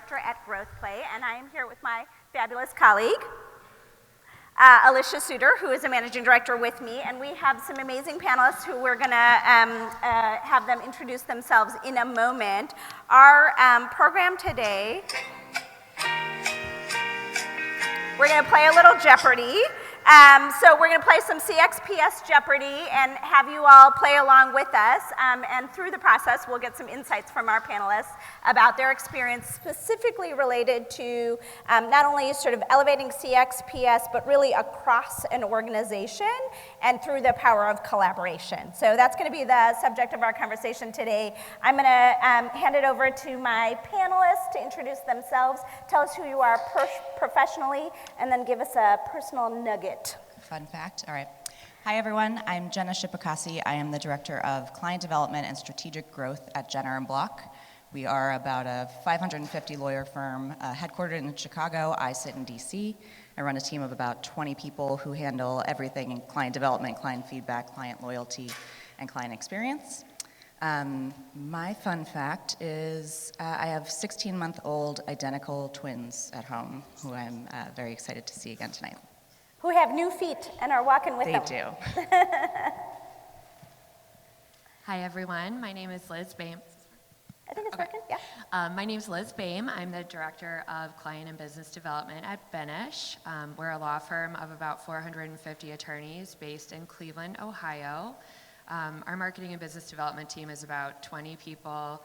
Director at Growth Play, and I am here with my fabulous colleague, Alicia Suter, who is a Managing Director with me, and we have some amazing panelists who we're going to have them introduce themselves in a moment. Our program today, we're going to play a little Jeopardy! So we're going to play some CXps Jeopardy! And have you all play along with us. And through the process, we'll get some insights from our panelists about their experience specifically related to not only sort of elevating CXps, but really across an organization and through the power of collaboration. So that's going to be the subject of our conversation today. I'm going to hand it over to my panelists to introduce themselves, tell us who you are professionally, and then give us a personal nugget. Fun fact, all right. Hi everyone, I'm Jenna Shipakasi. I am the Director of Client Development and Strategic Growth at Jenner & Block. We are about a 550 lawyer firm headquartered in Chicago. I sit in DC. I run a team of about 20 people who handle everything in client development, client feedback, client loyalty, and client experience. My fun fact is I have 16-month-old identical twins at home who I'm very excited to see again tonight. Who have new feet and are walking with them. They do. Hi everyone, my name is Liz Boehm. I think it's working, yeah. My name is Liz Boehm. I'm the Director of Client and Business Development at Benish. We're a law firm of about 450 attorneys based in Cleveland, Ohio. Our marketing and business development team is about 20 people.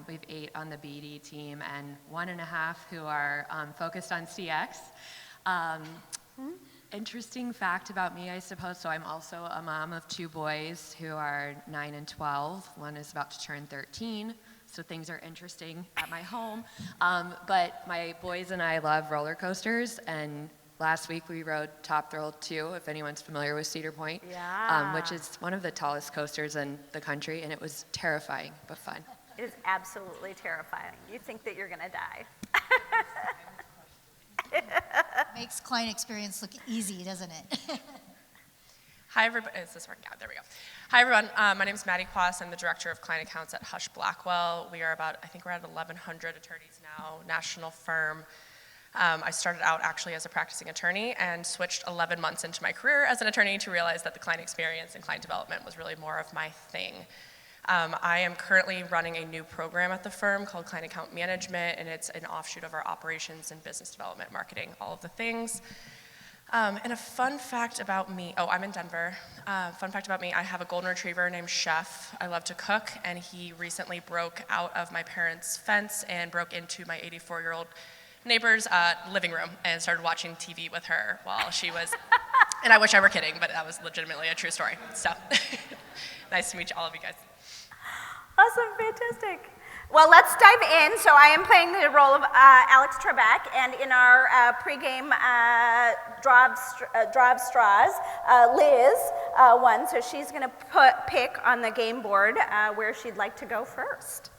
We have 8 on the BD team and 1.5 who are focused on CX. Interesting fact about me, I suppose, so I'm also a mom of 2 boys who are 9 and 12. One is about to turn 13, so things are interesting at my home. But my boys and I love roller coasters, and last week we rode Top Thrill 2, if anyone's familiar with Cedar Point, which is one of the tallest coasters in the country, and it was terrifying, but fun. It is absolutely terrifying. You think that you're going to die. Makes client experience look easy, doesn't it? Hi, everybody. Is this working? Yeah, there we go. Hi, everyone. My name is Maddie Quas. I'm the Director of Client Accounts at Hush Blackwell. We are about, I think we're at 1,100 attorneys now, national firm. I started out actually as a practicing attorney and switched 11 months into my career as an attorney to realize that the client experience and client development was really more of my thing. I am currently running a new program at the firm called Client Account Management, and it's an offshoot of our operations and business development, marketing, all of the things. And a fun fact about me, I'm in Denver. Fun fact about me, I have a golden retriever named Chef. I love to cook, and he recently broke out of my parents' fence and broke into my 84-year-old neighbor's living room and started watching TV with her while she was, and I wish I were kidding, but that was legitimately a true story. So, nice to meet all of you guys. Awesome, fantastic. Well, let's dive in. So I am playing the role of Alex Trebek, and in our pregame draw of straws, Liz won, so she's going to pick on the game board where she'd like to go first.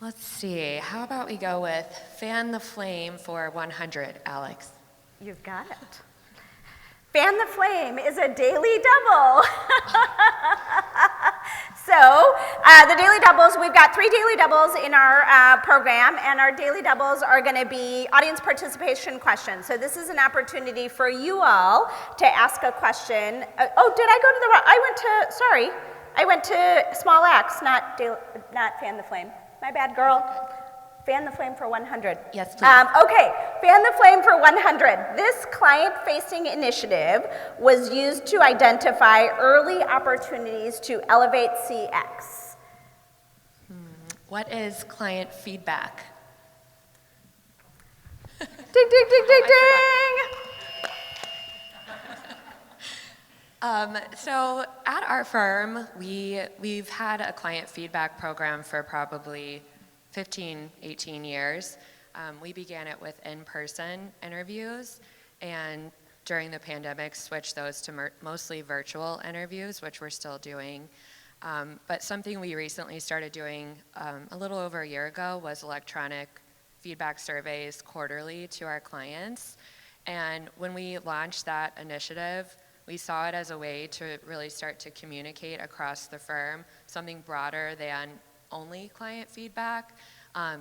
Let's see, how about we go with Fan the Flame for 100, Alex? You've got it. Fan the Flame is a daily double. So the daily doubles, we've got 3 daily doubles in our program, and our daily doubles are going to be audience participation questions. So this is an opportunity for you all to ask a question. Did I go to the wrong? I went to Small Axe, not Fan the Flame. My bad, girl. Fan the Flame for 100. Yes, please. Okay, Fan the Flame for 100. This client-facing initiative was used to identify early opportunities to elevate CX. What is client feedback? Ding, ding, ding, ding, ding! So at our firm, we've had a client feedback program for probably 15, 18 years. We began it with in-person interviews, and during the pandemic switched those to mostly virtual interviews, which we're still doing. But something we recently started doing a little over a year ago was electronic feedback surveys quarterly to our clients. And when we launched that initiative, we saw it as a way to really start to communicate across the firm, something broader than only client feedback.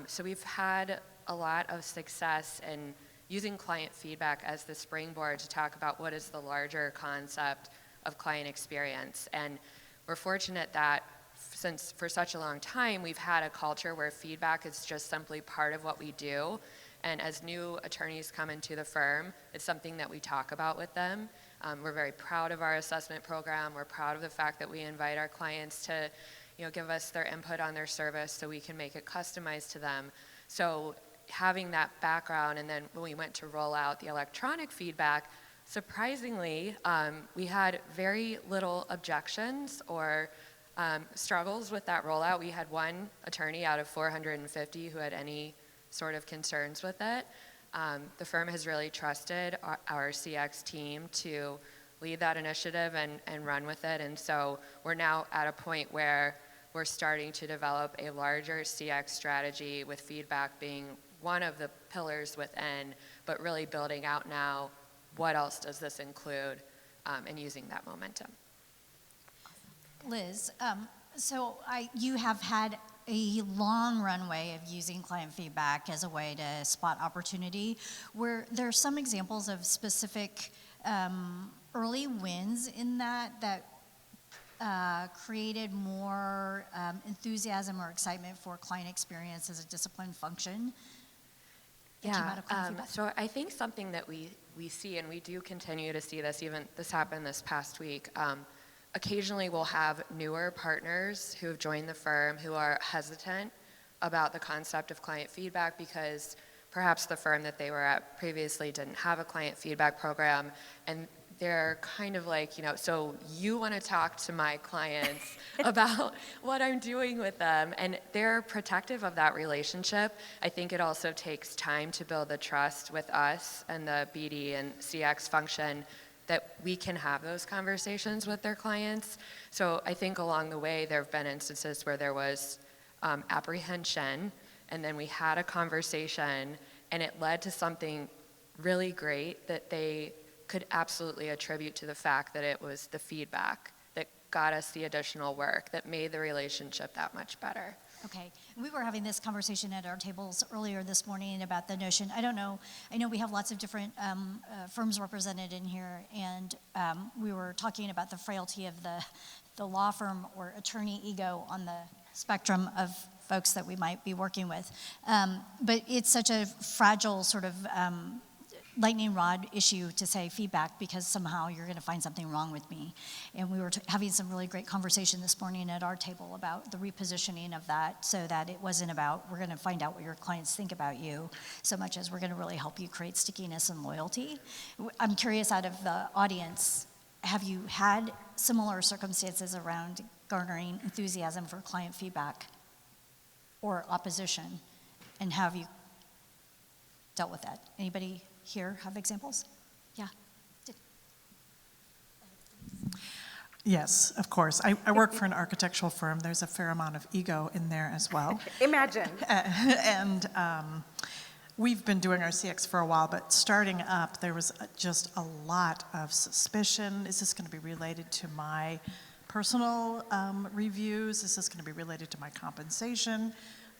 So we've had a lot of success in using client feedback as the springboard to talk about what is the larger concept of client experience. And we're fortunate that since for such a long time we've had a culture where feedback is just simply part of what we do. And as new attorneys come into the firm, it's something that we talk about with them. We're very proud of our assessment program. We're proud of the fact that we invite our clients to give us their input on their service so we can make it customized to them. So having that background, and then when we went to roll out the electronic feedback, surprisingly, we had very little objections or struggles with that rollout. We had one attorney out of 450 who had any sort of concerns with it. The firm has really trusted our CX team to lead that initiative and run with it. And so we're now at a point where we're starting to develop a larger CX strategy with feedback being one of the pillars within, but really building out now what else does this include and using that momentum. Liz, you have had a long runway of using client feedback as a way to spot opportunity. Where there are some examples of specific early wins in that created more enthusiasm or excitement for client experience as a disciplined function. So I think something that we see, and we do continue to see this, even this happened this past week, occasionally we'll have newer partners who have joined the firm who are hesitant about the concept of client feedback because perhaps the firm that they were at previously didn't have a client feedback program, and they're kind of like, so you want to talk to my clients about what I'm doing with them, and they're protective of that relationship. I think it also takes time to build the trust with us and the BD and CX function that we can have those conversations with their clients. So I think along the way there have been instances where there was apprehension, and then we had a conversation, and it led to something really great that they could absolutely attribute to the fact that it was the feedback that got us the additional work that made the relationship that much better. Okay, we were having this conversation at our tables earlier this morning about the notion, I know we have lots of different firms represented in here, and we were talking about the frailty of the law firm or attorney ego on the spectrum of folks that we might be working with. But it's such a fragile sort of lightning rod issue to say feedback because somehow you're going to find something wrong with me. And we were having some really great conversation this morning at our table about the repositioning of that so that it wasn't about we're going to find out what your clients think about you so much as we're going to really help you create stickiness and loyalty. I'm curious, out of the audience, have you had similar circumstances around garnering enthusiasm for client feedback or opposition, and have you dealt with that? Anybody here have examples? Yeah. Yes, of course. I work for an architectural firm. There's a fair amount of ego in there as well. Imagine. And we've been doing our CX for a while, but starting up, there was just a lot of suspicion. Is this going to be related to my personal reviews? Is this going to be related to my compensation?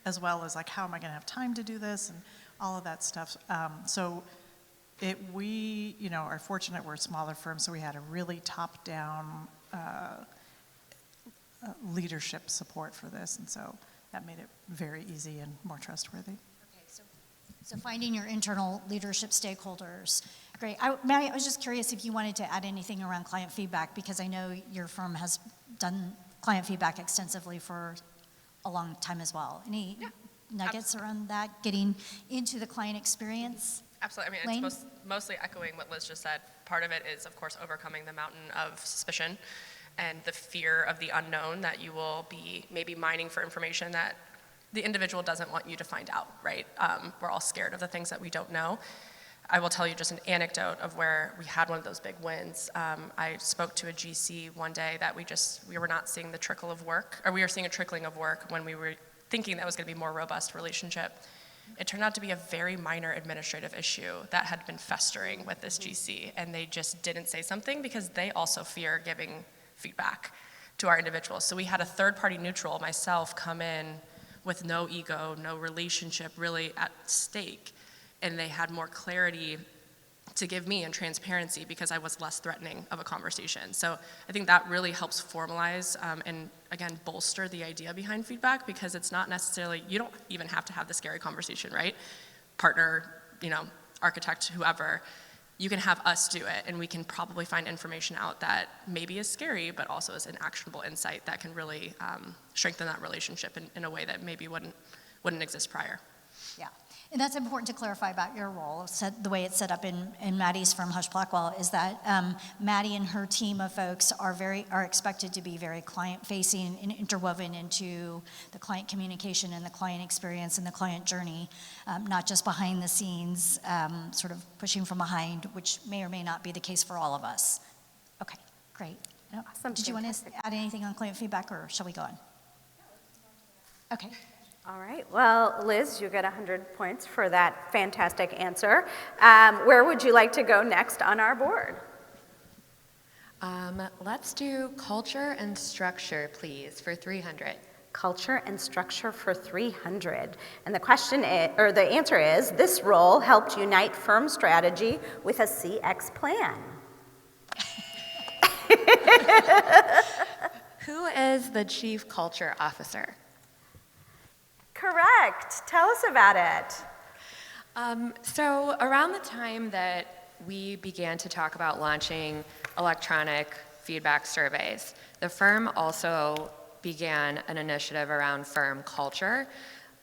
As well as, like, how am I going to have time to do this? And all of that stuff. We are fortunate we're a smaller firm, so we had a really top-down leadership support for this, and so that made it very easy and more trustworthy. Okay, so finding your internal leadership stakeholders. Great. Maddie, I was just curious if you wanted to add anything around client feedback, because I know your firm has done client feedback extensively for a long time as well. Any nuggets around that, getting into the client experience? Absolutely. I mean, it's mostly echoing what Liz just said. Part of it is, of course, overcoming the mountain of suspicion and the fear of the unknown, that you will be maybe mining for information that the individual doesn't want you to find out, right? We're all scared of the things that we don't know. I will tell you just an anecdote of where we had one of those big wins. I spoke to a GC one day that we were not seeing the trickle of work, or we were seeing a trickling of work when we were thinking that was going to be a more robust relationship. It turned out to be a very minor administrative issue that had been festering with this GC, and they just didn't say something because they also fear giving feedback to our individuals. So we had a third-party neutral, myself, come in with no ego, no relationship really at stake. And they had more clarity to give me and transparency because I was less threatening of a conversation. So I think that really helps formalize and again, bolster the idea behind feedback, because it's not necessarily, you don't even have to have the scary conversation, right? Partner, architect, whoever, you can have us do it, and we can probably find information out that maybe is scary, but also is an actionable insight that can really strengthen that relationship in a way that maybe wouldn't exist prior. Yeah, and that's important to clarify about your role. The way it's set up in Maddie's firm, Hush Blackwell, is that Maddie and her team of folks are expected to be very client-facing and interwoven into the client communication and the client experience and the client journey, not just behind the scenes, sort of pushing from behind, which may or may not be the case for all of us. Okay, great. Awesome. Did you want to add anything on client feedback, or shall we go on? Okay. All right, well, Liz, you get 100 points for that fantastic answer. Where would you like to go next on our board? Let's do culture and structure, please, for 300. Culture and structure for 300. And the question is, or the answer is, this role helped unite firm strategy with a CX plan. Who is the Chief Culture Officer? Correct. Tell us about it. So around the time that we began to talk about launching electronic feedback surveys, the firm also began an initiative around firm culture.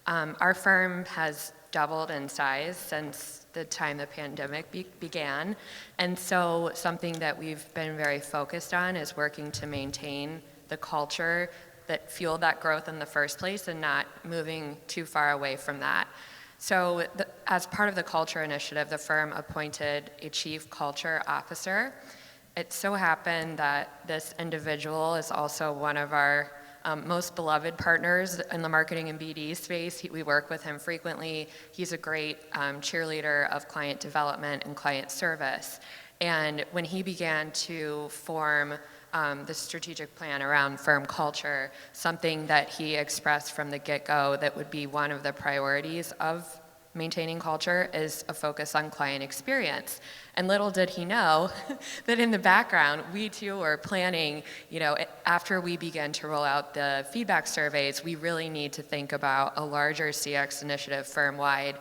Our firm has doubled in size since the time the pandemic began, and so something that we've been very focused on is working to maintain the culture that fueled that growth in the first place and not moving too far away from that. So as part of the culture initiative, the firm appointed a chief culture officer. It so happened that this individual is also one of our most beloved partners in the marketing and BD space. We work with him frequently. He's a great cheerleader of client development and client service. And when he began to form the strategic plan around firm culture, something that he expressed from the get-go that would be one of the priorities of maintaining culture is a focus on client experience. And little did he know that in the background, we too were planning, after we began to roll out the feedback surveys, we really need to think about a larger CX initiative firm-wide.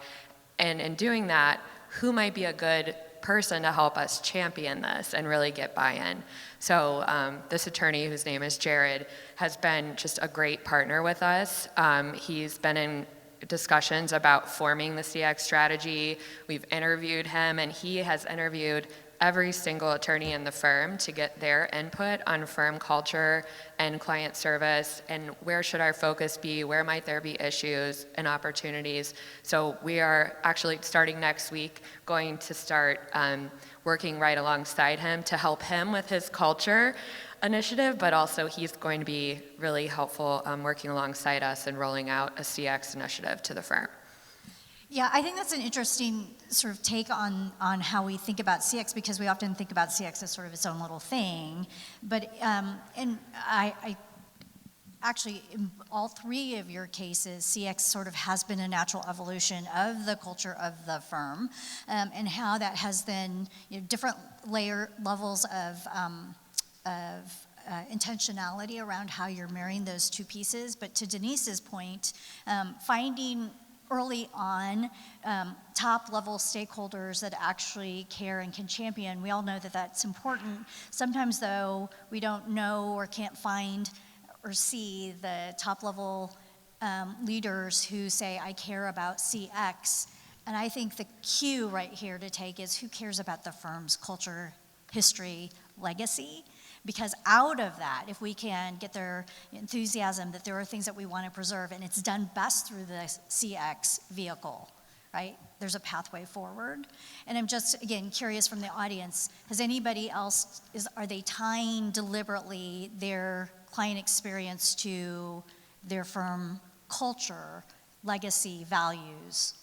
And in doing that, who might be a good person to help us champion this and really get buy-in. So this attorney, whose name is Jared, has been just a great partner with us. He's been in discussions about forming the CX strategy. We've interviewed him, and he has interviewed every single attorney in the firm to get their input on firm culture and client service, and where should our focus be, where might there be issues and opportunities. So we are actually, starting next week, going to start working right alongside him to help him with his culture initiative, but also he's going to be really helpful working alongside us and rolling out a CX initiative to the firm. Yeah, I think that's an interesting sort of take on how we think about CX, because we often think about CX as sort of its own little thing. But, and I actually, in all three of your cases, CX sort of has been a natural evolution of the culture of the firm, and how that has then, different levels of intentionality around how you're marrying those two pieces. But to Denise's point, finding early on top level stakeholders that actually care and can champion, we all know that that's important. Sometimes though, we don't know or can't find or see the top level leaders who say, I care about CX. And I think the cue right here to take is, who cares about the firm's culture, history, legacy? Because out of that, if we can get their enthusiasm that there are things that we want to preserve, and it's done best through the CX vehicle, right? There's a pathway forward. And I'm just, again, curious from the audience, has anybody else, are they tying deliberately their client experience to their firm culture, legacy, values,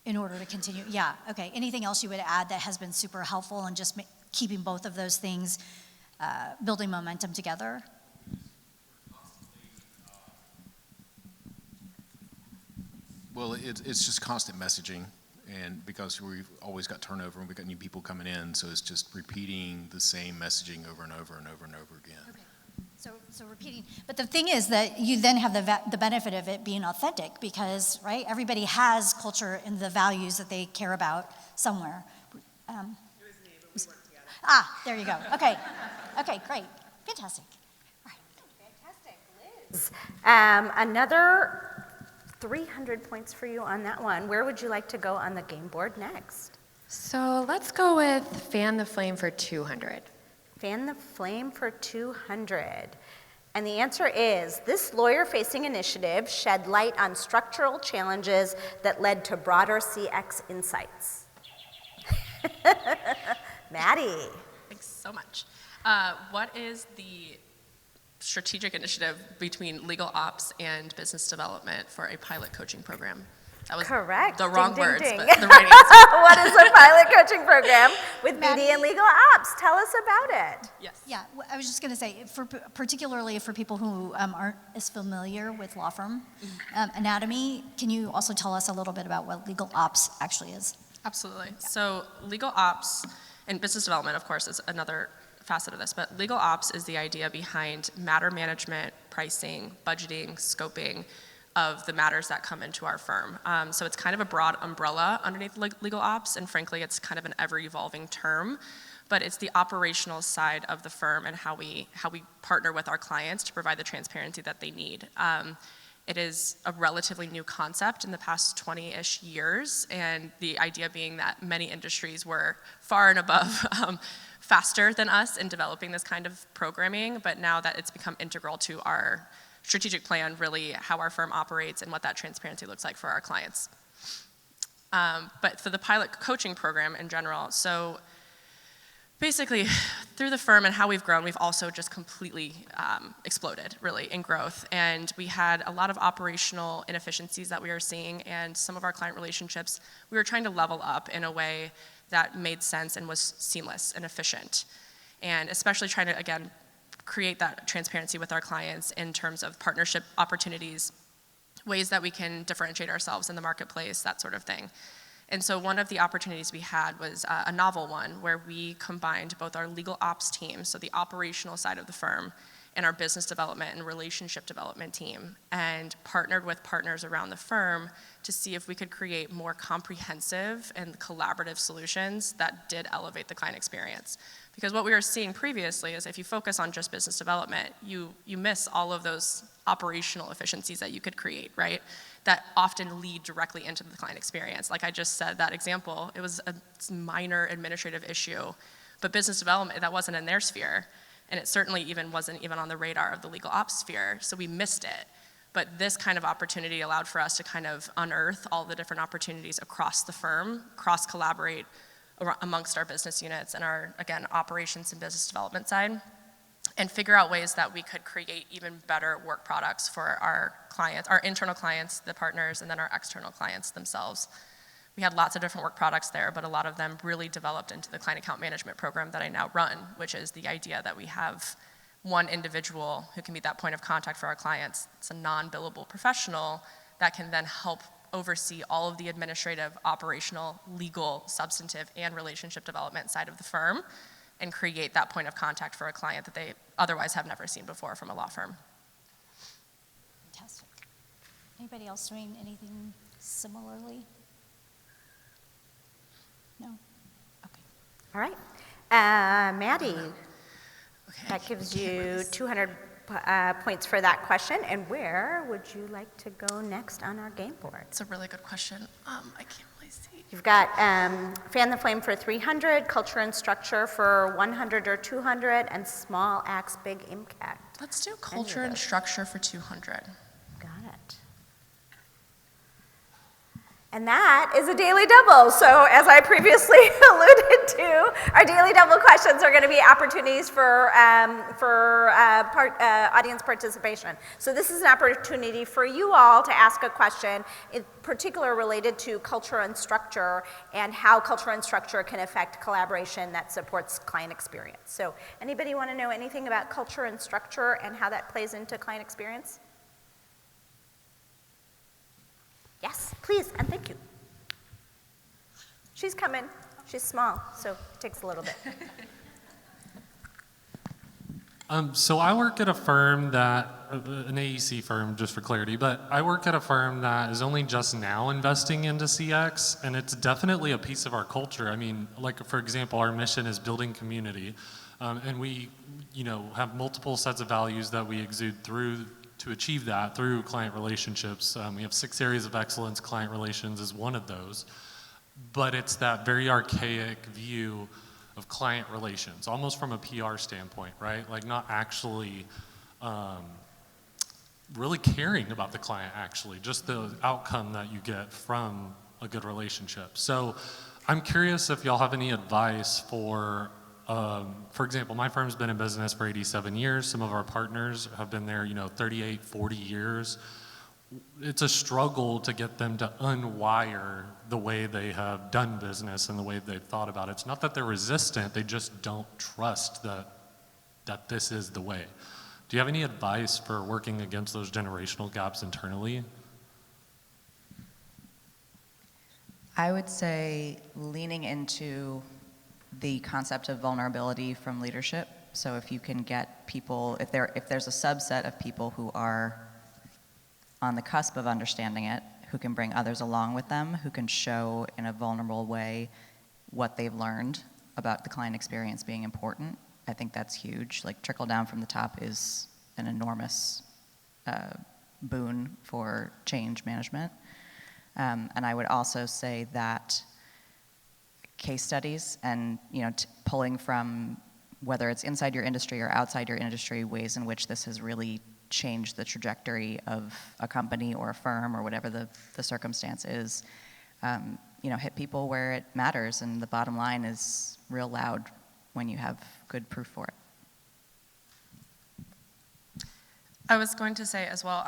in order to continue? Yeah, okay. Anything else you would add that has been super helpful in just keeping both of those things building momentum together? Well, it's just constant messaging, and because we've always got turnover and we've got new people coming in, so it's just repeating the same messaging over and over and over and over again. Okay. So repeating, but the thing is that you then have the benefit of it being authentic because, right, everybody has culture and the values that they care about somewhere. It was me, but we worked together. Ah, there you go. Okay. Okay, great. Fantastic. All right. Fantastic, Liz. Another 300 points for you on that one. Where would you like to go on the game board next? So let's go with Fan the Flame for 200. Fan the flame for 200. And the answer is, this lawyer-facing initiative shed light on structural challenges that led to broader CX insights. Maddie. Thanks so much. What is the strategic initiative between legal ops and business development for a pilot coaching program? That was Correct. the wrong Ding, ding, words, ding. but the right answer. What is a pilot coaching program with Maddie? BD and legal ops? Tell us about it. Yes. Yeah, I was just going to say, particularly for people who aren't as familiar with law firm anatomy, can you also tell us a little bit about what legal ops actually is? Absolutely. So legal ops and business development, of course, is another facet of this, but legal ops is the idea behind matter management, pricing, budgeting, scoping of the matters that come into our firm. So it's kind of a broad umbrella underneath legal ops, and frankly, it's kind of an ever-evolving term, but it's the operational side of the firm and how we partner with our clients to provide the transparency that they need. It is a relatively new concept in the past 20-ish years, and the idea being that many industries were far and above faster than us in developing this kind of programming, but now that it's become integral to our strategic plan, really how our firm operates and what that transparency looks like for our clients. But for the pilot coaching program in general, so basically through the firm and how we've grown, we've also just completely exploded really in growth. And we had a lot of operational inefficiencies that we were seeing, and some of our client relationships, we were trying to level up in a way that made sense and was seamless and efficient. And especially trying to, again, create that transparency with our clients in terms of partnership opportunities, ways that we can differentiate ourselves in the marketplace, that sort of thing. And so one of the opportunities we had was a novel one where we combined both our legal ops team, so the operational side of the firm, and our business development and relationship development team, and partnered with partners around the firm to see if we could create more comprehensive and collaborative solutions that did elevate the client experience. Because what we were seeing previously is if you focus on just business development, you miss all of those operational efficiencies that you could create, right? That often lead directly into the client experience. Like I just said, that example, it was a minor administrative issue, but business development, that wasn't in their sphere. And it certainly wasn't even on the radar of the legal ops sphere, so we missed it. But this kind of opportunity allowed for us to kind of unearth all the different opportunities across the firm, cross-collaborate amongst our business units and our, again, operations and business development side, and figure out ways that we could create even better work products for our clients, our internal clients, the partners, and then our external clients themselves. We had lots of different work products there, but a lot of them really developed into the client account management program that I now run, which is the idea that we have one individual who can be that point of contact for our clients. It's a non-billable professional that can then help oversee all of the administrative, operational, legal, substantive, and relationship development side of the firm and create that point of contact for a client that they otherwise have never seen before from a law firm. Fantastic. Anybody else doing anything similarly? No? Okay. All right. Maddie, Okay. that gives you 200 points for that question. And where would you like to go next on our game board? It's a really good question. I can't really see. You've got Fan the Flame for 300, Culture and Structure for 100 or 200, and Small Acts, Big Impact. Let's do culture and structure for 200. Got it. And that is a daily double. So as I previously alluded to, our daily double questions are going to be opportunities for audience participation. So this is an opportunity for you all to ask a question, in particular related to culture and structure and how culture and structure can affect collaboration that supports client experience. So anybody want to know anything about culture and structure and how that plays into client experience? Yes, please, and thank you. She's coming. She's small, so it takes a little bit. So I work at a firm that, an AEC firm, just for clarity, but I work at a firm that is only just now investing into CX, and it's definitely a piece of our culture. I mean, like, for example, our mission is building community, and we, have multiple sets of values that we exude through to achieve that through client relationships. We have 6 areas of excellence. Client relations is one of those, but it's that very archaic view of client relations, almost from a PR standpoint, right? Like not actually really caring about the client, actually, just the outcome that you get from a good relationship. So I'm curious if y'all have any advice for example, my firm's been in business for 87 years. Some of our partners have been there, 38, 40 years. It's a struggle to get them to unwire the way they have done business and the way they've thought about it. It's not that they're resistant, they just don't trust that this is the way. Do you have any advice for working against those generational gaps internally? I would say leaning into the concept of vulnerability from leadership. So if you can get people, if there's a subset of people who are on the cusp of understanding it, who can bring others along with them, who can show in a vulnerable way what they've learned about the client experience being important, I think that's huge. Like trickle down from the top is an enormous boon for change management. And I would also say that case studies and pulling from whether it's inside your industry or outside your industry, ways in which this has really change the trajectory of a company or a firm or whatever the circumstance is, hit people where it matters, and the bottom line is real loud when you have good proof for it. I was going to say as well,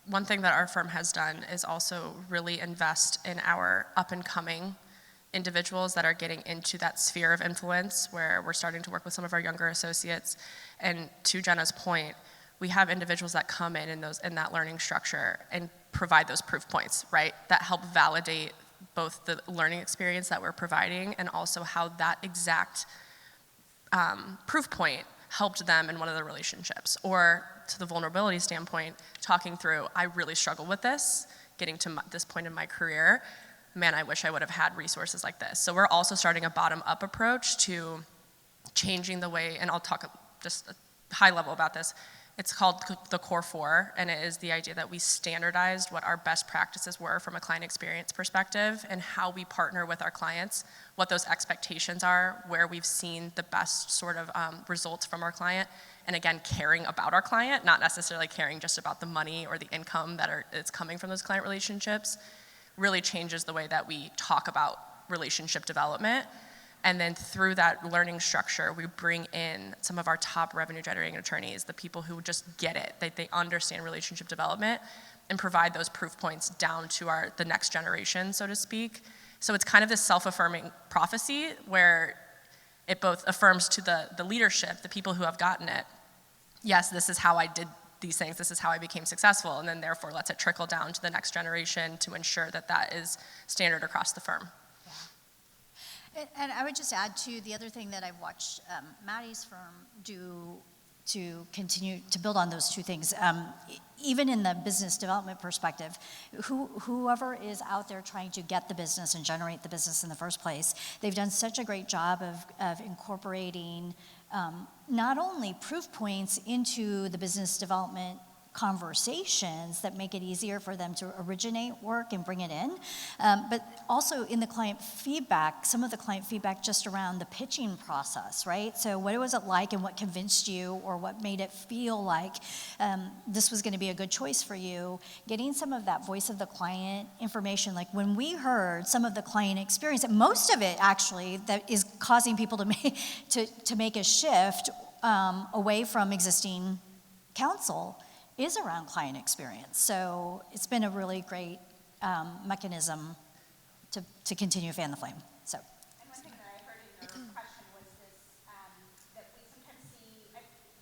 one thing that our firm has done is also really invest in our up-and-coming individuals that are getting into that sphere of influence, where we're starting to work with some of our younger associates. And to Jenna's point, we have individuals that come in that learning structure and provide those proof points, right? That help validate both the learning experience that we're providing and also how that exact proof point helped them in one of the relationships. Or to the vulnerability standpoint, talking through, I really struggle with this, getting to this point in my career. Man, I wish I would have had resources like this. So we're also starting a bottom-up approach to changing the way, and I'll talk just a high level about this. It's called the Core 4, and it is the idea that we standardized what our best practices were from a client experience perspective and how we partner with our clients, what those expectations are, where we've seen the best sort of results from our client, and again, caring about our client, not necessarily caring just about the money or the income that's coming from those client relationships, really changes the way that we talk about relationship development. And then through that learning structure, we bring in some of our top revenue generating attorneys, the people who just get it, they understand relationship development, and provide those proof points down to the next generation, so to speak. So it's kind of this self-affirming prophecy where it both affirms to the leadership, the people who have gotten it, yes, this is how I did these things, this is how I became successful, and then therefore lets it trickle down to the next generation to ensure that is standard across the firm. And I would just add to the other thing that I've watched Maddie's firm do to continue to build on those two things. Even in the business development perspective, whoever is out there trying to get the business and generate the business in the first place, they've done such a great job of incorporating not only proof points into the business development conversations that make it easier for them to originate work and bring it in, but also in the client feedback, some of the client feedback just around the pitching process, right? So what was it like and what convinced you or what made it feel like this was going to be a good choice for you? Getting some of that voice of the client information, like when we heard some of the client experience, and most of it actually that is causing people to make a shift away from existing counsel is around client experience. So it's been a really great mechanism to continue to fan the flame. So. And one thing that I heard in your question was this, that we sometimes see,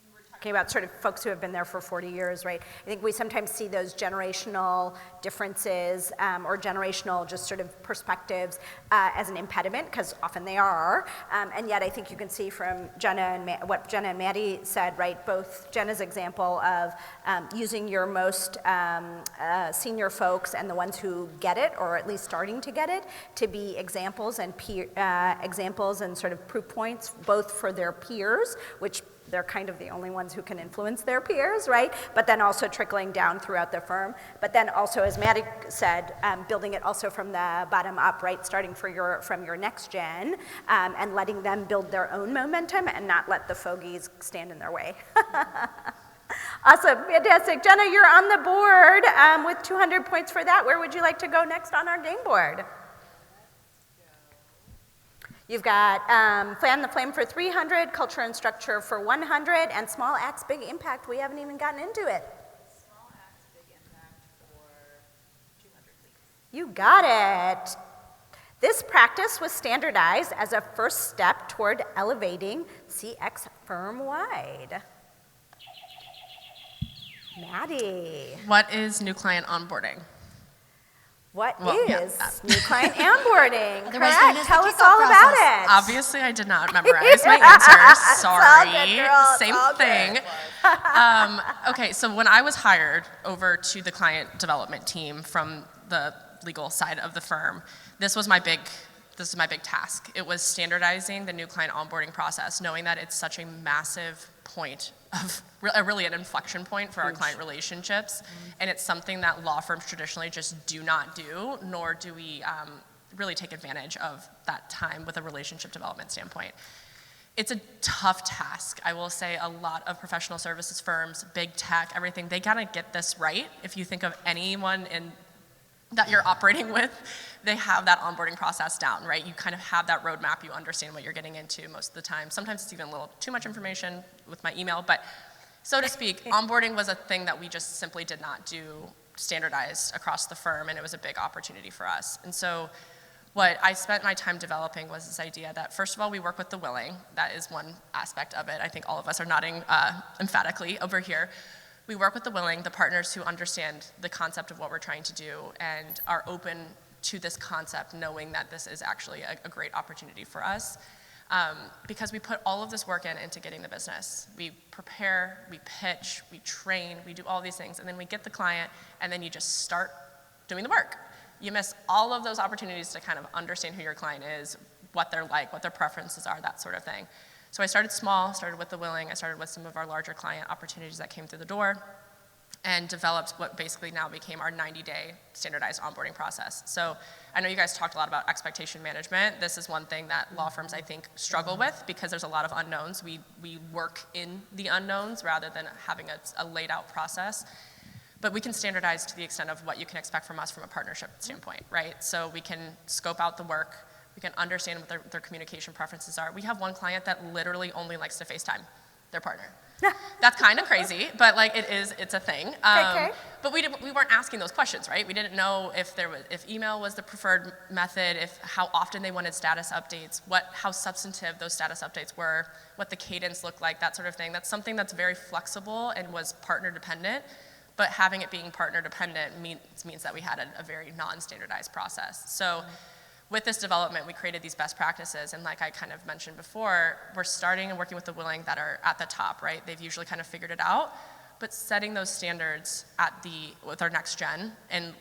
you were talking talking about sort of folks who have been there for 40 years, right? I think we sometimes see those generational differences or generational just sort of perspectives as an impediment, because often they are. And yet I think you can see from Jenna and what Jenna and Maddie said, right? Both Jenna's example of using your most senior folks and the ones who get it, or at least starting to get it, to be examples and examples and sort of proof points, both for their peers, which they're kind of the only ones who can influence their peers, right? But then also trickling down throughout the firm. But then also, as Maddie said, building it also from the bottom up, right? Starting from your next gen and letting them build their own momentum and not let the fogies stand in their way. Awesome, fantastic. Jenna, you're on the board with 200 points for that. Where would you like to go next on our game board? You've got Fan the Flame for 300, Culture and Structure for 100, and Small Acts, Big Impact. We haven't even gotten into it. Small Acts, Big Impact for 200, please. You got it. This practice was standardized as a first step toward elevating CX firm-wide. Maddie. What is new client onboarding? What Well, yeah, is new client onboarding? Otherwise known Correct. as the Tell us kickoff all about process. it. Obviously, I did not memorize my answers. Sorry. It's all good, girl. It's Same all good. thing. Okay, so when I was hired over to the client development team from the legal side of the firm, this is my big task. It was standardizing the new client onboarding process, knowing that it's such a massive point of really an inflection point for our client relationships, and it's something that law firms traditionally just do not do, nor do we really take advantage of that time with a relationship development standpoint. It's a tough task. I will say a lot of professional services firms, big tech, everything, they gotta get this right. If you think of anyone that you're operating with, they have that onboarding process down, right? You kind of have that roadmap, you understand what you're getting into most of the time. Sometimes it's even a little too much information with my email, but so to speak, onboarding was a thing that we just simply did not do standardized across the firm, and it was a big opportunity for us. And so what I spent my time developing was this idea that, first of all, we work with the willing. That is one aspect of it. I think all of us are nodding emphatically over here. We work with the willing, the partners who understand the concept of what we're trying to do and are open to this concept, knowing that this is actually a great opportunity for us. Because we put all of this work into getting the business. We prepare, we pitch, we train, we do all these things, and then we get the client, and then you just start doing the work. You miss all of those opportunities to kind of understand who your client is, what they're like, what their preferences are, that sort of thing. So I started small, started with the willing, I started with some of our larger client opportunities that came through the door, and developed what basically now became our 90-day standardized onboarding process. So I know you guys talked a lot about expectation management. This is one thing that law firms, I think, struggle with because there's a lot of unknowns. We work in the unknowns rather than having a laid out process. But we can standardize to the extent of what you can expect from us from a partnership standpoint, right? So we can scope out the work, we can understand what their communication preferences are. We have one client that literally only likes to FaceTime their partner. That's kind of crazy, but like it's a thing. Okay. But we weren't asking those questions, right? We didn't know if email was the preferred method, how often they wanted status updates, how substantive those status updates were, what the cadence looked like, that sort of thing. That's something that's very flexible and was partner dependent. But having it being partner dependent means that we had a very non-standardized process. So with this development, we created these best practices, and like I kind of mentioned before, we're starting and working with the willing that are at the top, right? They've usually kind of figured it out, but setting those standards with our next gen and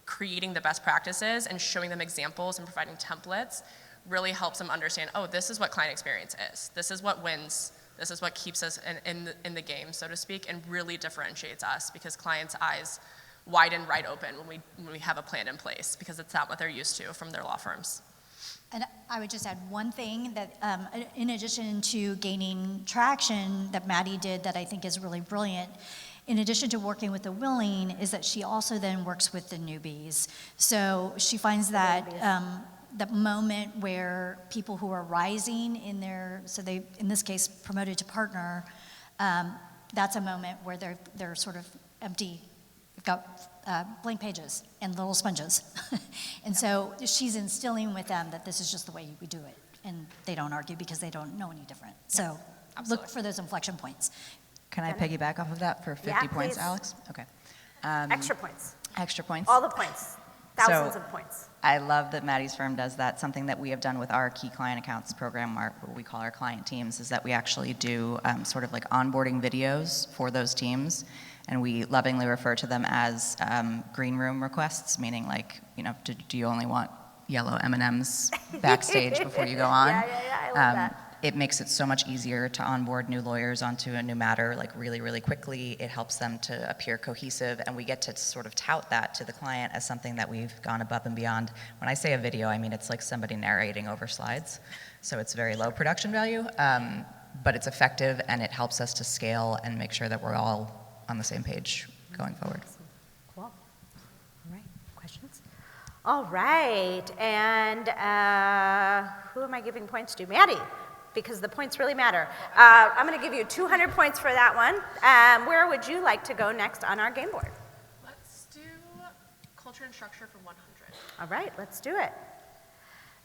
creating the best practices and showing them examples and providing templates really helps them understand, oh, this is what client experience is. This is what wins. This is what keeps us in the game, so to speak, and really differentiates us because clients' eyes widen right open when we have a plan in place because it's not what they're used to from their law firms. And I would just add one thing that in addition to gaining traction that Maddie did that I think is really brilliant, in addition to working with the willing, is that she also then works with the newbies. So she finds that the moment where people who are rising so they, in this case, promoted to partner, that's a moment where they're sort of empty. We've got blank pages and little sponges. And so she's instilling with them that this is just the way we do it. And they don't argue because they don't know any different. So look for those inflection points. Can I piggyback off of that for 50 Yeah, points, please. Alex? Okay. Extra points. Extra points? All the points. Thousands So, of points. I love that Maddie's firm does that. Something that we have done with our key client accounts program, what we call our client teams, is that we actually do sort of like onboarding videos for those teams, and we lovingly refer to them as green room requests, meaning like, do you only want yellow M&Ms backstage before you go on? Yeah, I love that. It makes it so much easier to onboard new lawyers onto a new matter, like really, really quickly. It helps them to appear cohesive, and we get to sort of tout that to the client as something that we've gone above and beyond. When I say a video, I mean it's like somebody narrating over slides. So it's very low production value, but it's effective, and it helps us to scale and make sure that we're all on the same page going forward. Cool. All right, questions? All right, and who am I giving points to? Maddie, because the points really matter. I'm going to give you 200 points for that one. Where would you like to go next on our game board? Let's do culture and structure for 100. All right, let's do it.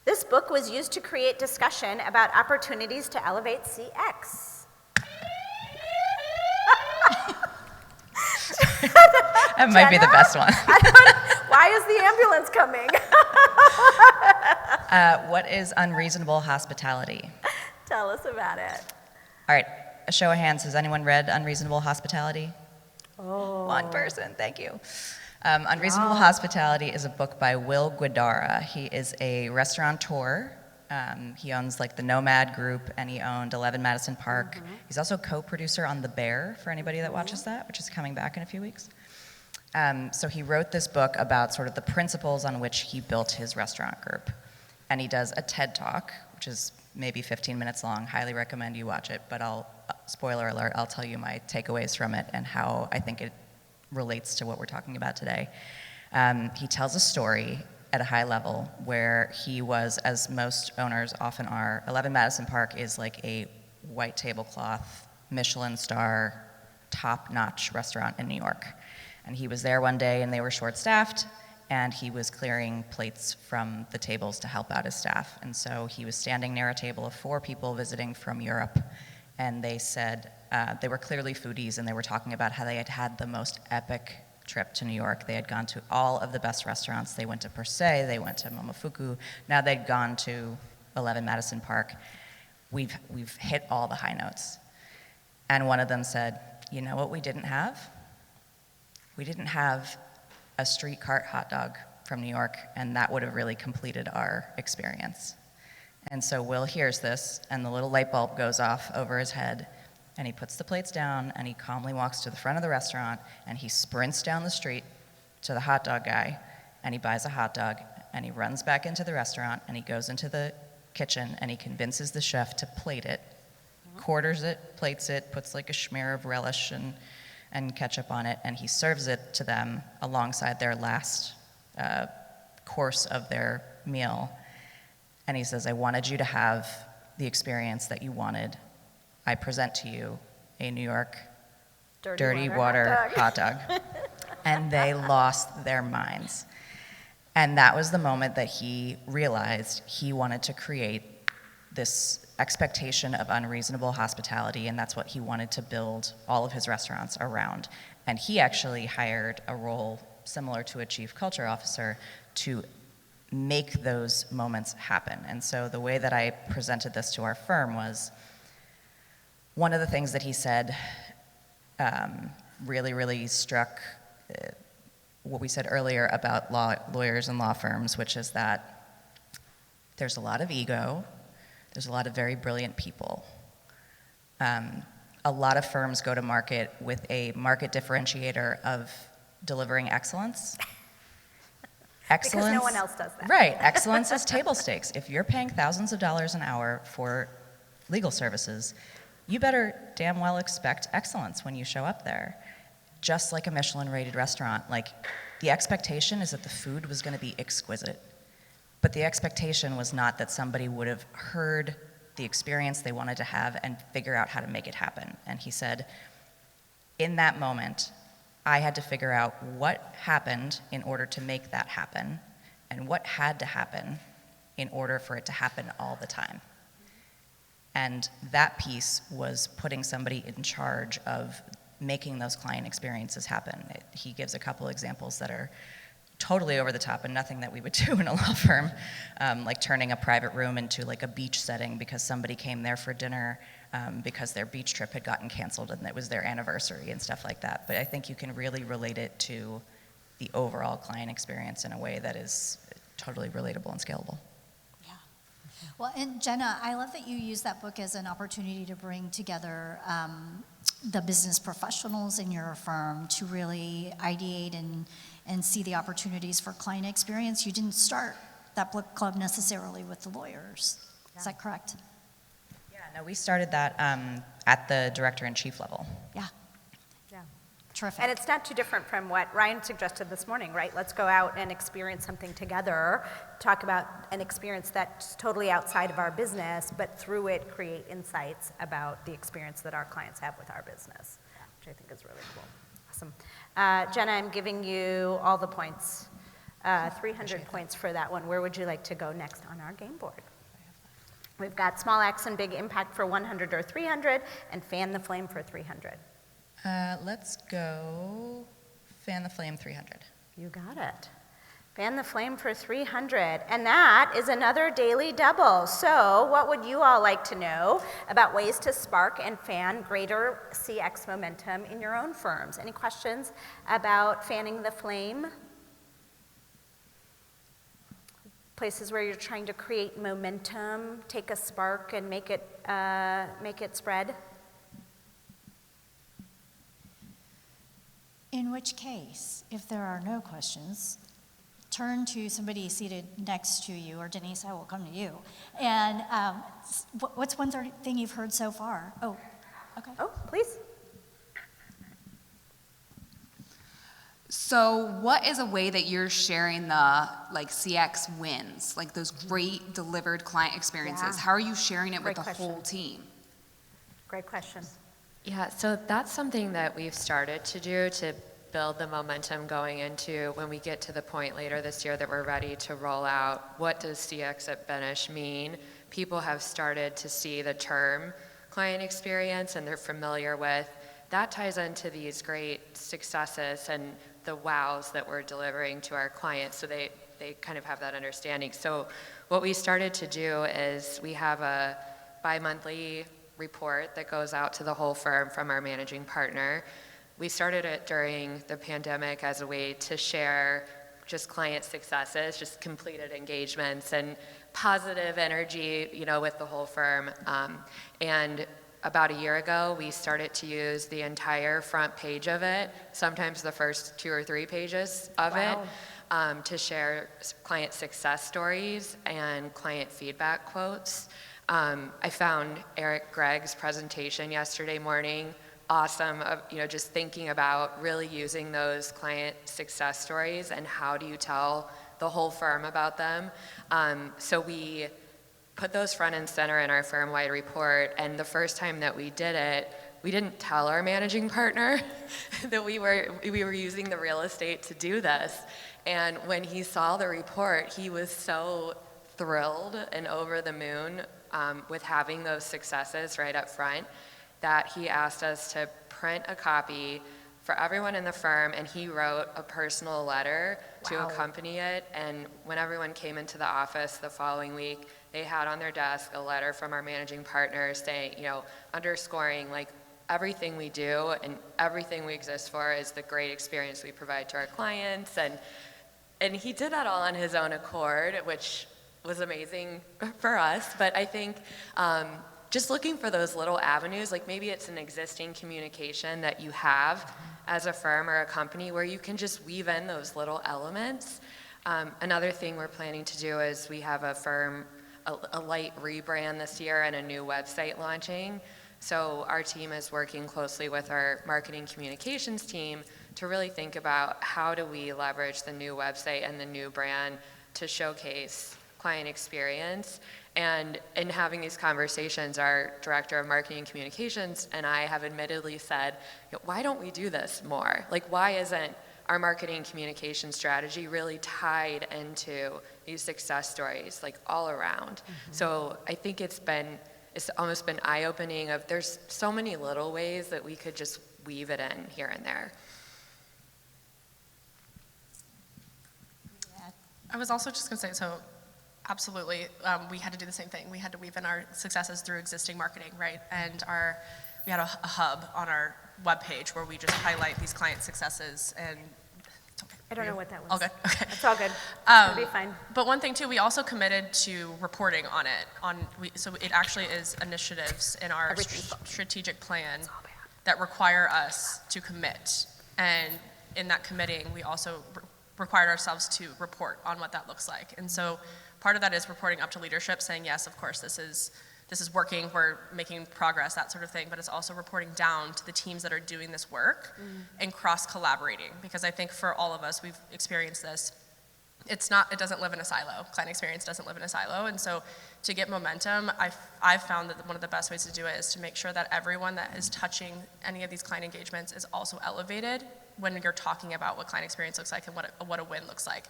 This book was used to create discussion about opportunities to elevate CX. That might be the best one. Why is the ambulance coming? What is unreasonable hospitality? Tell us about it. All right, a show of hands. Has anyone read Unreasonable Hospitality? Oh. One person, thank you. Unreasonable Hospitality is a book by Will Guidara. He is a restaurateur. He owns like the Nomad Group, and he owned 11 Madison Park. He's also co-producer on The Bear, for anybody that watches that, which is coming back in a few weeks. So he wrote this book about sort of the principles on which he built his restaurant group. And he does a TED Talk, which is maybe 15 minutes long. Highly recommend you watch it, but spoiler alert, I'll tell you my takeaways from it and how I think it relates to what we're talking about today. He tells a story at a high level where he was, as most owners often are, 11 Madison Park is like a white tablecloth, Michelin star, top-notch restaurant in New York. And he was there one day and they were short-staffed, and he was clearing plates from the tables to help out his staff. And so he was standing near a table of 4 people visiting from Europe, and they said, they were clearly foodies, and they were talking about how they had had the most epic trip to New York. They had gone to all of the best restaurants. They went to Per Se, they went to Momofuku, now they'd gone to 11 Madison Park. We've hit all the high notes. And one of them said, you know what we didn't have? We didn't have a street cart hot dog from New York, and that would have really completed our experience. And so Will hears this, and the little light bulb goes off over his head, and he puts the plates down, and he calmly walks to the front of the restaurant, and he sprints down the street to the hot dog guy, and he buys a hot dog, and he runs back into the restaurant, and he goes into the kitchen, and he convinces the chef to plate it, quarters it, plates it, puts like a schmear of relish and ketchup on it, and he serves it to them alongside their last course of their meal. And he says, I wanted you to have the experience that you wanted. I present to you a New York dirty water hot dog. And they lost their minds. And that was the moment that he realized he wanted to create this expectation of unreasonable hospitality, and that's what he wanted to build all of his restaurants around. And he actually hired a role similar to a chief culture officer to make those moments happen. And so the way that I presented this to our firm was, one of the things that he said really struck what we said earlier about lawyers and law firms, which is that there's a lot of ego, there's a lot of very brilliant people. A lot of firms go to market with a market differentiator of delivering excellence. Excellence, because no one else does that. Right, excellence is table stakes. If you're paying thousands of dollars an hour for legal services, you better damn well expect excellence when you show up there. Just like a Michelin-rated restaurant, like the expectation is that the food was going to be exquisite. But the expectation was not that somebody would have heard the experience they wanted to have and figure out how to make it happen. And he said, in that moment, I had to figure out what happened in order to make that happen, and what had to happen in order for it to happen all the time. And that piece was putting somebody in charge of making those client experiences happen. He gives a couple examples that are totally over the top and nothing that we would do in a law firm, like turning a private room into like a beach setting because somebody came there for dinner because their beach trip had gotten canceled and it was their anniversary and stuff like that. But I think you can really relate it to the overall client experience in a way that is totally relatable and scalable. Well, and Jenna, I love that you use that book as an opportunity to bring together the business professionals in your firm to really ideate and see the opportunities for client experience. You didn't start that book club necessarily with the lawyers. Is that correct? Yeah, no, we started that at the director-in-chief level. Yeah. Yeah. Terrific. And it's not too different from what Ryan suggested this morning, right? Let's go out and experience something together, talk about an experience that's totally outside of our business, but through it create insights about the experience that our clients have with our business, which I think is really cool. Awesome. Jenna, I'm giving you all the points, 300 points for that one. Where would you like to go next on our game board? We've got small acts and big impact for 100 or 300, and fan the flame for 300. Let's go fan the flame 300. You got it. Fan the flame for 300. And that is another daily double. So what would you all like to know about ways to spark and fan greater CX momentum in your own firms? Any questions about fanning the flame? Places where you're trying to create momentum, take a spark and make it spread? In which case, if there are no questions, turn to somebody seated next to you, or Denise, I will come to you. And what's one thing you've heard so far? Oh, okay. Oh, please. So what is a way that you're sharing the CX wins, like those great delivered client experiences? Yeah. How are you sharing it Great with the question. whole team? Great question. Yeah, so that's something that we've started to do to build the momentum going into when we get to the point later this year that we're ready to roll out what does CX at Benish mean. People have started to see the term client experience and they're familiar with. That ties into these great successes and the wows that we're delivering to our clients, so they kind of have that understanding. So what we started to do is we have a bi-monthly report that goes out to the whole firm from our managing partner. We started it during the pandemic as a way to share just client successes, just completed engagements and positive energy, with the whole firm. And about a year ago, we started to use the entire front page of it, sometimes the first 2 or 3 pages of it, to share client success stories and client feedback quotes. I found Eric Gregg's presentation yesterday morning awesome, just thinking about really using those client success stories and how do you tell the whole firm about them. So we put those front and center in our firm-wide report, and the first time that we did it, we didn't tell our managing partner that we were using the real estate to do this. And when he saw the report, he was so thrilled and over the moon with having those successes right up front that he asked us to print a copy for everyone in the firm, and he wrote a personal letter to accompany it. And when everyone came into the office the following week, they had on their desk a letter from our managing partner saying, underscoring everything we do and everything we exist for is the great experience we provide to our clients. And he did that all on his own accord, which was amazing for us. But I think just looking for those little avenues, maybe it's an existing communication that you have as a firm or a company where you can just weave in those little elements. Another thing we're planning to do is we have a light rebrand this year and a new website launching. So our team is working closely with our marketing communications team to really think about how do we leverage the new website and the new brand to showcase client experience. And in having these conversations, our director of marketing and communications and I have admittedly said, why don't we do this more? Why isn't our marketing communication strategy really tied into these success stories all around? Mm-hmm. So I think it's been it's almost been eye-opening of there's so many little ways that we could just weave it in here and there. I was also just going to say, so absolutely, we had to do the same thing. We had to weave in our successes through existing marketing, right? And we had a hub on our webpage where we just highlight these client successes and it's okay. I don't know what that was. All good? Okay. It's all good. It'll be fine. But one thing too, we also committed to reporting on it. So it actually is initiatives in our strategic plan that require us to commit. And in that committing, we also required ourselves to report on what that looks like. And so part of that is reporting up to leadership, saying, yes, of course, this is working, we're making progress, that sort of thing, but it's also reporting down to the teams that are doing this work and cross-collaborating, because I think for all of us, we've experienced this. It doesn't live in a silo. Client experience doesn't live in a silo, and so to get momentum, I've found that one of the best ways to do it is to make sure that everyone that is touching any of these client engagements is also elevated when you're talking about what client experience looks like and what a win looks like.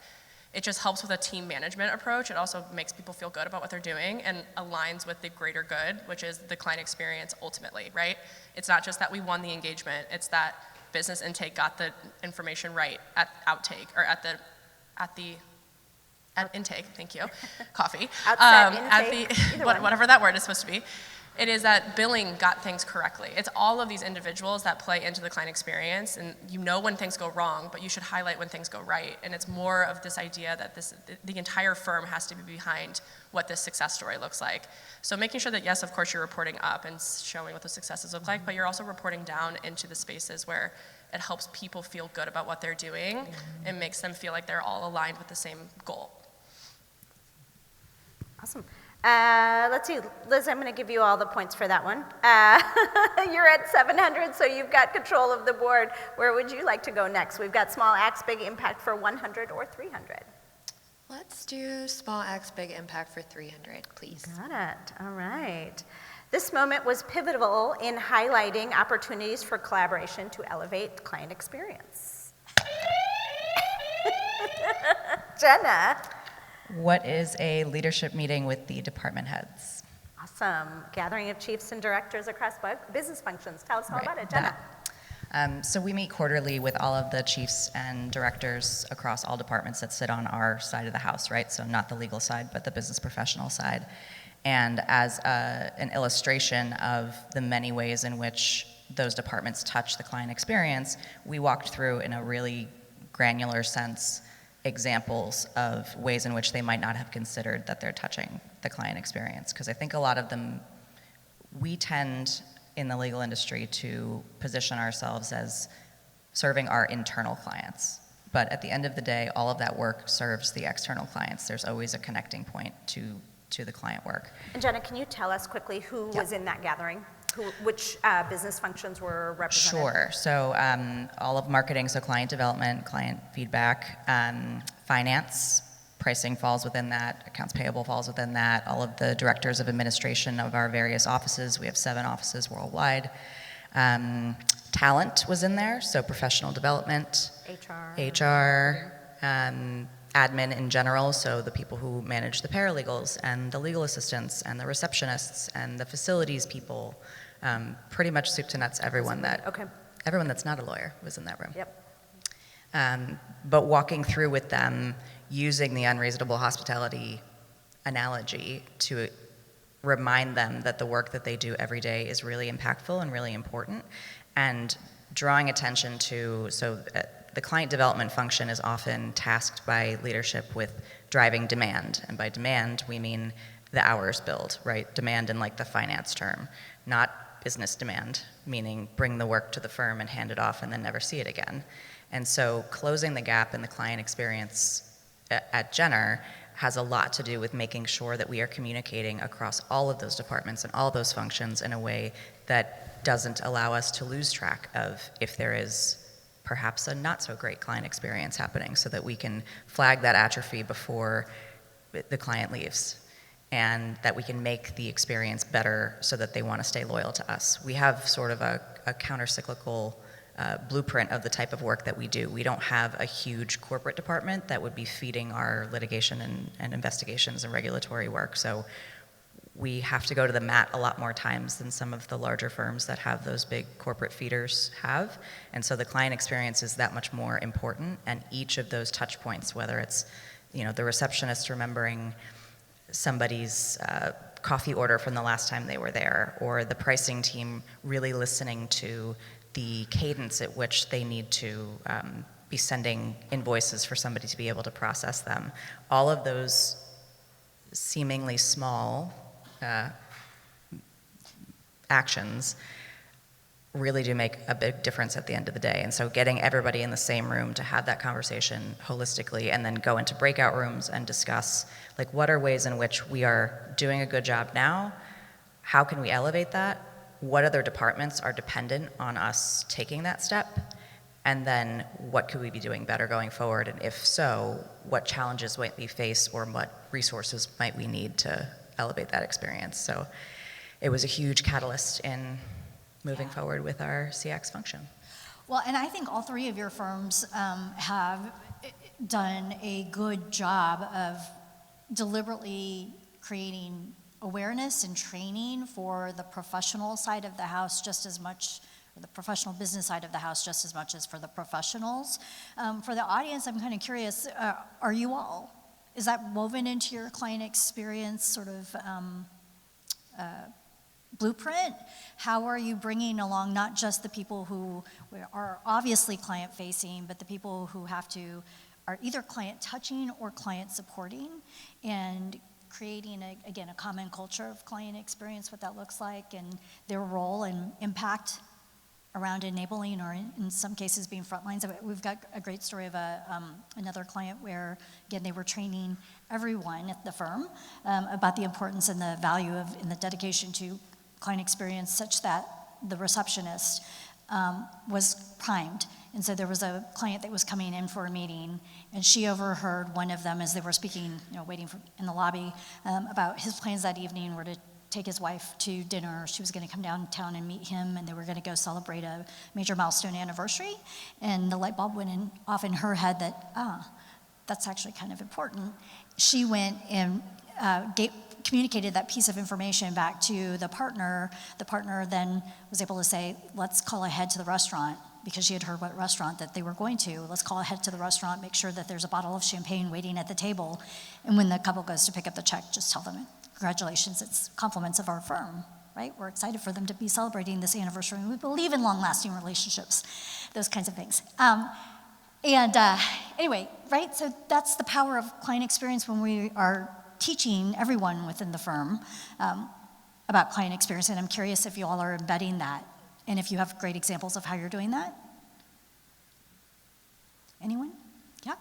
It just helps with a team management approach. It also makes people feel good about what they're doing and aligns with the greater good, which is the client experience ultimately, right? It's not just that we won the engagement, it's that business intake got the information right at outtake, or at intake, thank you, coffee. Outset, intake, whatever that word is supposed to be. It is that billing got things correctly. It's all of these individuals that play into the client experience, and you know when things go wrong, but you should highlight when things go right. And it's more of this idea that the entire firm has to be behind what this success story looks like. So making sure that, yes, of course, you're reporting up and showing what the successes look like, but you're also reporting down into the spaces where it helps people feel good about what they're doing and makes them feel like they're all aligned with the same goal. Awesome. Let's see, Liz, I'm going to give you all the points for that one. You're at 700, so you've got control of the board. Where would you like to go next? We've got small acts, big impact for 100 or 300. Let's do small acts, big impact for 300, please. Got it. All right. This moment was pivotal in highlighting opportunities for collaboration to elevate client experience. Jenna. What is a leadership meeting with the department heads? Awesome. Gathering of chiefs and directors across business functions. Tell us all about it, Jenna. So we meet quarterly with all of the chiefs and directors across all departments that sit on our side of the house, right? So not the legal side, but the business professional side. And as an illustration of the many ways in which those departments touch the client experience, we walked through in a really granular sense examples of ways in which they might not have considered that they're touching the client experience. Because I think a lot of them, we tend in the legal industry to position ourselves as serving our internal clients. But at the end of the day, all of that work serves the external clients. There's always a connecting point to the client work. And Jenna, can you tell us quickly who was in that gathering? Which business functions were represented? Sure. So all of marketing, so client development, client feedback, finance, pricing falls within that, accounts payable falls within that, all of the directors of administration of our various offices. We have 7 offices worldwide. Talent was in there, so professional development, HR, admin in general, so the people who manage the paralegals and the legal assistants and the receptionists and the facilities people, pretty much soup to nuts, everyone that's not a lawyer was in that room. Yep. But walking through with them, using the unreasonable hospitality analogy to remind them that the work that they do every day is really impactful and really important, and drawing attention to, the client development function is often tasked by leadership with driving demand. And by demand, we mean the hours billed, right? Demand in like the finance term, not business demand, meaning bring the work to the firm and hand it off and then never see it again. And so closing the gap in the client experience at Jenner has a lot to do with making sure that we are communicating across all of those departments and all those functions in a way that doesn't allow us to lose track of if there is perhaps a not so great client experience happening, so that we can flag that atrophy before the client leaves, and that we can make the experience better so that they want to stay loyal to us. We have sort of a counter-cyclical blueprint of the type of work that we do. We don't have a huge corporate department that would be feeding our litigation and investigations and regulatory work. So We have to go to the mat a lot more times than some of the larger firms that have those big corporate feeders have. And so the client experience is that much more important. And each of those touch points, whether it's, the receptionist remembering somebody's coffee order from the last time they were there, or the pricing team really listening to the cadence at which they need to be sending invoices for somebody to be able to process them. All of those seemingly small actions really do make a big difference at the end of the day. And so getting everybody in the same room to have that conversation holistically and then go into breakout rooms and discuss, like, what are ways in which we are doing a good job now? How can we elevate that? What other departments are dependent on us taking that step? And then what could we be doing better going forward? And if so, what challenges might we face, or what resources might we need to elevate that experience? So it was a huge catalyst in moving forward with our CX function. Well, and I think all three of your firms have done a good job of deliberately creating awareness and training for the professional side of the house just as much, or the professional business side of the house just as much as for the professionals. For the audience, I'm kind of curious, are you all, is that woven into your client experience sort of blueprint? How are you bringing along not just the people who are obviously client facing, but the people who are either client touching or client supporting, and creating, a common culture of client experience, what that looks like, and their role and impact around enabling, or in some cases being frontlines. We've got a great story of another client where, again, they were training everyone at the firm about the importance and the value of and the dedication to client experience, such that the receptionist was primed. And so there was a client that was coming in for a meeting, and she overheard one of them as they were speaking, waiting in the lobby, about his plans that evening were to take his wife to dinner. She was going to come downtown and meet him, and they were going to go celebrate a major milestone anniversary. And the light bulb went off in her head that, that's actually kind of important. She went and communicated that piece of information back to the partner. The partner then was able to say, let's call ahead to the restaurant, because she had heard what restaurant that they were going to. Let's call ahead to the restaurant, make sure that there's a bottle of champagne waiting at the table. And when the couple goes to pick up the check, just tell them, congratulations, it's compliments of our firm, right? We're excited for them to be celebrating this anniversary. We believe in long-lasting relationships, those kinds of things. Anyway, right? So that's the power of client experience when we are teaching everyone within the firm about client experience. And I'm curious if you all are embedding that, and if you have great examples of how you're doing that. Anyone? Yeah?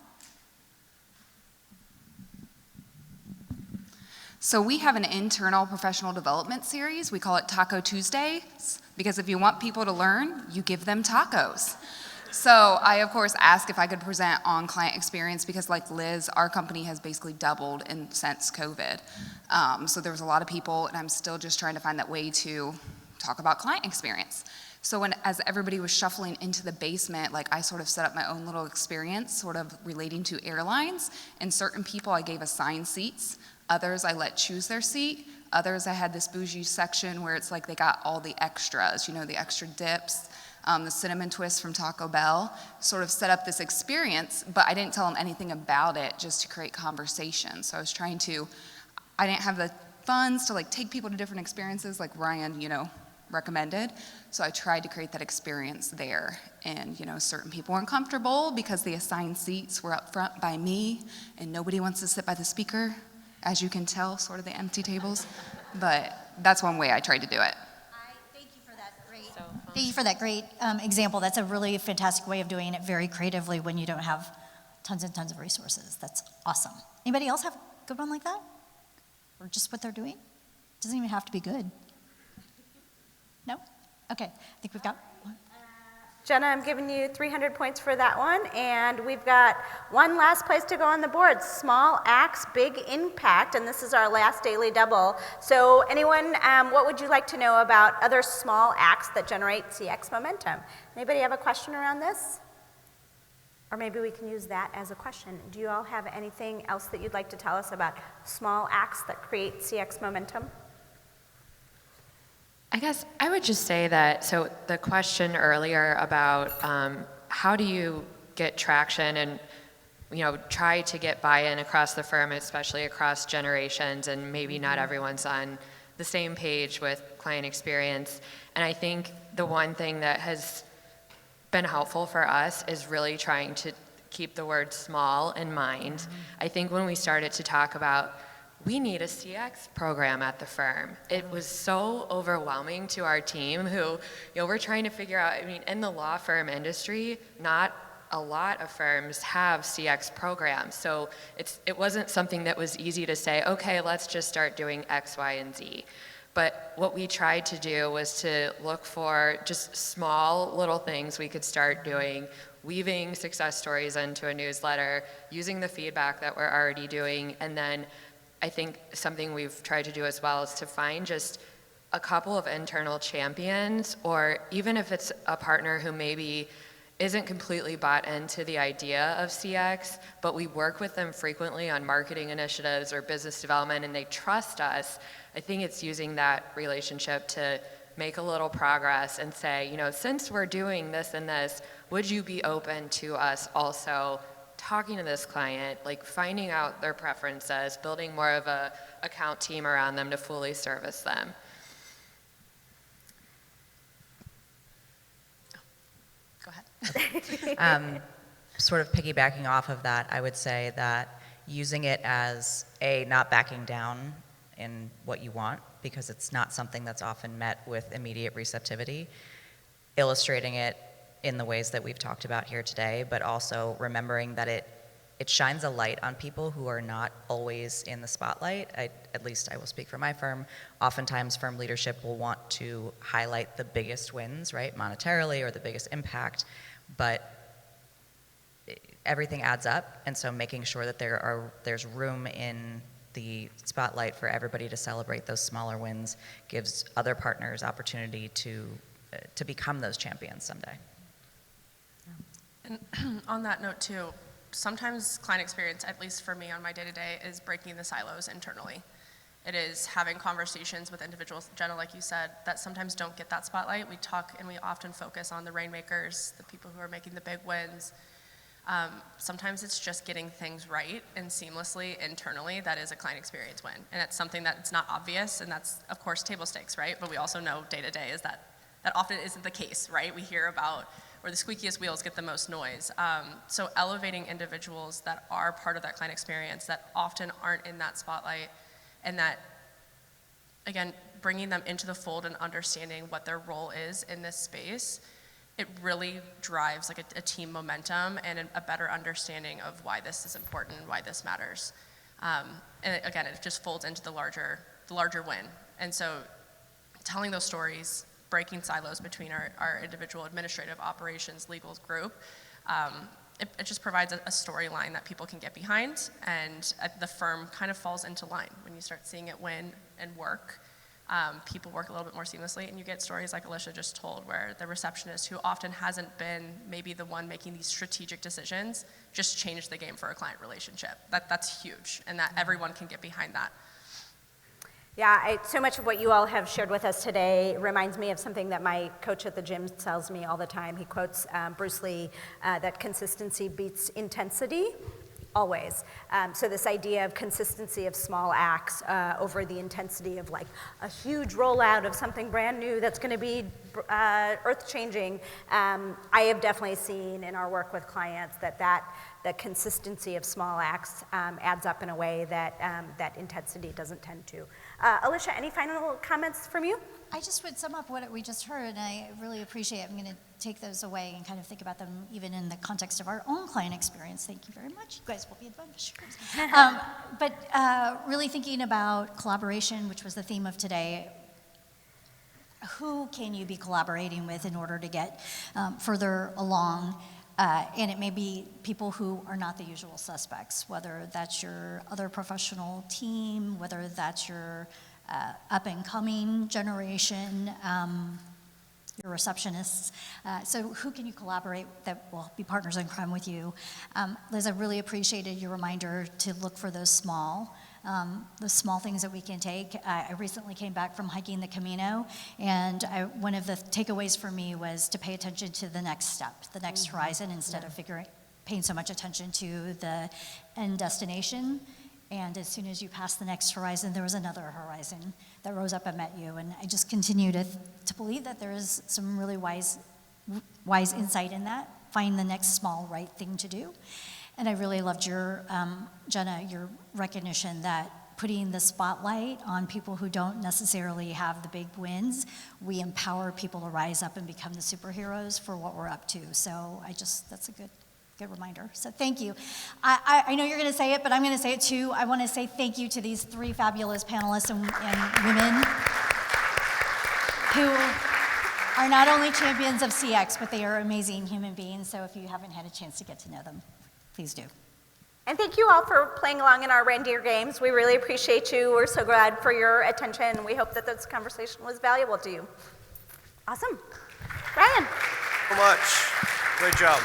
So we have an internal professional development series. We call it Taco Tuesdays, because if you want people to learn, you give them tacos. So I, of course, asked if I could present on client experience, because like Liz, our company has basically doubled since COVID. So there was a lot of people, and I'm still just trying to find that way to talk about client experience. So as everybody was shuffling into the basement, I sort of set up my own little experience, sort of relating to airlines. And certain people I gave assigned seats. Others I let choose their seat. Others I had this bougie section where it's like they got all the extras, the extra dips, the cinnamon twist from Taco Bell, sort of set up this experience, but I didn't tell them anything about it, just to create conversation. So I was I didn't have the funds to take people to different experiences like Ryan, recommended. So I tried to create that experience there. And, certain people weren't comfortable because the assigned seats were up front by me, and nobody wants to sit by the speaker, as you can tell, sort of the empty tables. But that's one way I tried to do it. Thank you for that great example. That's a really fantastic way of doing it very creatively when you don't have tons and tons of resources. That's awesome. Anybody else have a good one like that? Or just what they're doing? Doesn't even have to be good. No? Okay, I think we've got one. Jenna, I'm giving you 300 points for that one, and we've got one last place to go on the board, small acts, big impact, and this is our last daily double. So anyone, what would you like to know about other small acts that generate CX momentum? Anybody have a question around this? Or maybe we can use that as a question. Do you all have anything else that you'd like to tell us about small acts that create CX momentum? I guess I would just say that, so the question earlier about how do you get traction and try to get buy-in across the firm, especially across generations, and maybe not everyone's on the same page with client experience. And I think the one thing that has been helpful for us is really trying to keep the word small in mind. I think when we started to talk about we need a CX program at the firm, it was so overwhelming to our team who, we're trying to figure out, in the law firm industry, not a lot of firms have CX programs. So it wasn't something that was easy to say, okay, let's just start doing X, Y, and Z. But what we tried to do was to look for just small little things we could start doing, weaving success stories into a newsletter, using the feedback that we're already doing, and then I think something we've tried to do as well is to find just a couple of internal champions, or even if it's a partner who maybe isn't completely bought into the idea of CX, but we work with them frequently on marketing initiatives or business development, and they trust us. I think it's using that relationship to make a little progress and say, since we're doing this and this, would you be open to us also talking to this client, like finding out their preferences, building more of a account team around them to fully service them. Go ahead. Sort of piggybacking off of that, I would say that using it as not backing down in what you want, because it's not something that's often met with immediate receptivity, illustrating it in the ways that we've talked about here today, but also remembering that it shines a light on people who are not always in the spotlight. At least I will speak for my firm. Oftentimes firm leadership will want to highlight the biggest wins, right, monetarily, or the biggest impact, but everything adds up, and so making sure that there's room in the spotlight for everybody to celebrate those smaller wins gives other partners opportunity to become those champions someday. And on that note too, sometimes client experience, at least for me on my day-to-day, is breaking the silos internally. It is having conversations with individuals, Jenna, like you said, that sometimes don't get that spotlight. We talk and we often focus on the rainmakers, the people who are making the big wins. Sometimes it's just getting things right and seamlessly internally that is a client experience win. And it's something that it's not obvious, and that's, of course, table stakes, right? But we also know day-to-day is that often isn't the case, right? We hear about where the squeakiest wheels get the most noise. So elevating individuals that are part of that client experience that often aren't in that spotlight, and that, again, bringing them into the fold and understanding what their role is in this space, it really drives like a team momentum and a better understanding of why this is important, why this matters. And again, it just folds into the larger win. And so telling those stories, breaking silos between our individual administrative operations legal group, it just provides a storyline that people can get behind, and the firm kind of falls into line when you start seeing it win and work. People work a little bit more seamlessly, and you get stories like Alicia just told, where the receptionist, who often hasn't been maybe the one making these strategic decisions, just changed the game for a client relationship. That's huge, and that everyone can get behind that. Yeah, so much of what you all have shared with us today reminds me of something that my coach at the gym tells me all the time. He quotes Bruce Lee, that consistency beats intensity, always. So this idea of consistency of small acts over the intensity of like a huge rollout of something brand new that's going to be earth-changing. I have definitely seen in our work with clients that the consistency of small acts adds up in a way that intensity doesn't tend to. Alicia, any final comments from you? I just would sum up what we just heard, and I really appreciate it. I'm going to take those away and kind of think about them even in the context of our own client experience. Thank you very much. You guys will be admonished. But really thinking about collaboration, which was the theme of today. Who can you be collaborating with in order to get further along? And it may be people who are not the usual suspects, whether that's your other professional team, whether that's your up-and-coming generation, your receptionists. So who can you collaborate that will be partners in crime with you? Liz, I really appreciated your reminder to look for those small the small things that we can take. I recently came back from hiking the Camino, and one of the takeaways for me was to pay attention to the next step, the next horizon, instead of paying so much attention to the end destination. And as soon as you pass the next horizon, there was another horizon that rose up and met you. And I just continue to believe that there is some really wise insight in that. Find the next small right thing to do. And I really loved your, Jenna, your recognition that putting the spotlight on people who don't necessarily have the big wins, we empower people to rise up and become the superheroes for what we're up to. So that's a good reminder. So thank you. I know you're going to say it, but I'm going to say it too. I want to say thank you to these 3 fabulous panelists and women who are not only champions of CX, but they are amazing human beings. So if you haven't had a chance to get to know them, please do. And thank you all for playing along in our reindeer games. We really appreciate you. We're so glad for your attention. We hope that this conversation was valuable to you. Awesome. Ryan. So much. Great job.